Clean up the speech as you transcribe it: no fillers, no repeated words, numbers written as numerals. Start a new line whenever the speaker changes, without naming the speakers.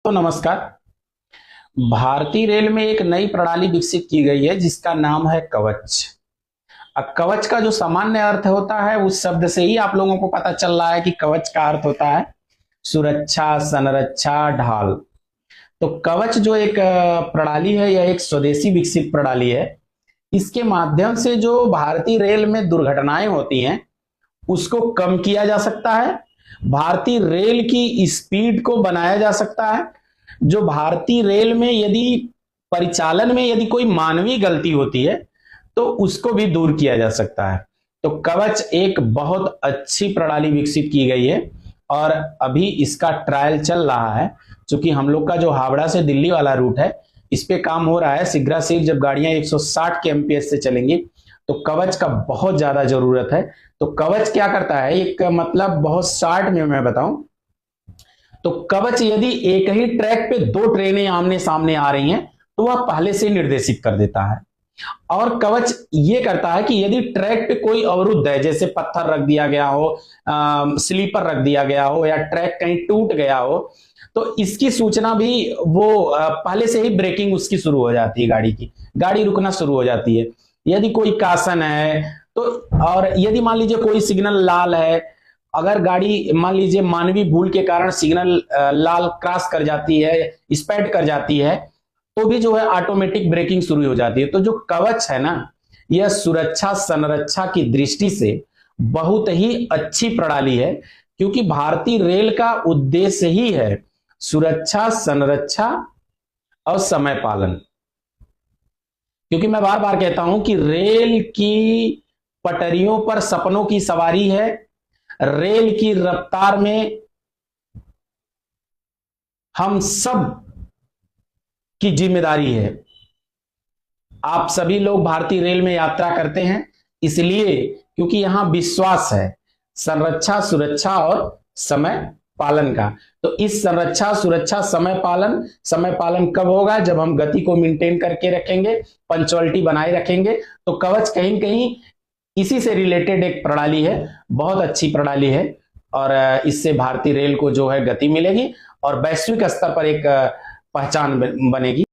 तो नमस्कार। भारतीय रेल में एक नई प्रणाली विकसित की गई है जिसका नाम है कवच। अब कवच का जो सामान्य अर्थ होता है उस शब्द से ही आप लोगों को पता चल रहा है कि कवच का अर्थ होता है सुरक्षा, संरक्षा, ढाल। तो कवच जो एक प्रणाली है, यह एक स्वदेशी विकसित प्रणाली है। इसके माध्यम से जो भारतीय रेल में दुर्घटनाएं होती हैं उसको कम किया जा सकता है, भारतीय रेल की स्पीड को बनाया जा सकता है। जो भारतीय रेल में यदि परिचालन में यदि कोई मानवीय गलती होती है तो उसको भी दूर किया जा सकता है। तो कवच एक बहुत अच्छी प्रणाली विकसित की गई है और अभी इसका ट्रायल चल रहा है। क्योंकि हम लोग का जो हावड़ा से दिल्ली वाला रूट है इस पे काम हो रहा है। शीघ्र जब गाड़ियां 160 के एमपीएस से चलेंगी तो कवच का बहुत ज्यादा जरूरत है। तो कवच क्या करता है, एक मतलब बहुत शॉर्ट में मैं बताऊं तो कवच यदि एक ही ट्रैक पे दो ट्रेनें आमने सामने आ रही हैं तो वह पहले से निर्देशित कर देता है। और कवच ये करता है कि यदि ट्रैक पे कोई अवरुद्ध है, जैसे पत्थर रख दिया गया हो, स्लीपर रख दिया गया हो या ट्रैक कहीं टूट गया हो, तो इसकी सूचना भी वो पहले से ही ब्रेकिंग उसकी शुरू हो जाती है, गाड़ी रुकना शुरू हो जाती है। यदि कोई कासन है तो, और यदि मान लीजिए कोई सिग्नल लाल है, अगर गाड़ी मान लीजिए मानवीय भूल के कारण सिग्नल लाल क्रॉस कर जाती है, स्पैड कर जाती है, तो भी जो है ऑटोमेटिक ब्रेकिंग शुरू हो जाती है। तो जो कवच है ना, यह सुरक्षा संरक्षा की दृष्टि से बहुत ही अच्छी प्रणाली है। क्योंकि भारतीय रेल का उद्देश्य ही है सुरक्षा, संरक्षा और समय पालन। क्योंकि मैं बार बार कहता हूं कि रेल की पटरियों पर सपनों की सवारी है, रेल की रफ्तार में हम सब की जिम्मेदारी है। आप सभी लोग भारतीय रेल में यात्रा करते हैं इसलिए क्योंकि यहां विश्वास है संरक्षा, सुरक्षा और समय पालन का। तो इस संरक्षा, सुरक्षा, समय पालन कब होगा? जब हम गति को मेंटेन करके रखेंगे, पंक्चुअलिटी बनाए रखेंगे। तो कवच कहीं कहीं इसी से रिलेटेड एक प्रणाली है, बहुत अच्छी प्रणाली है और इससे भारतीय रेल को जो है गति मिलेगी और वैश्विक स्तर पर एक पहचान बनेगी।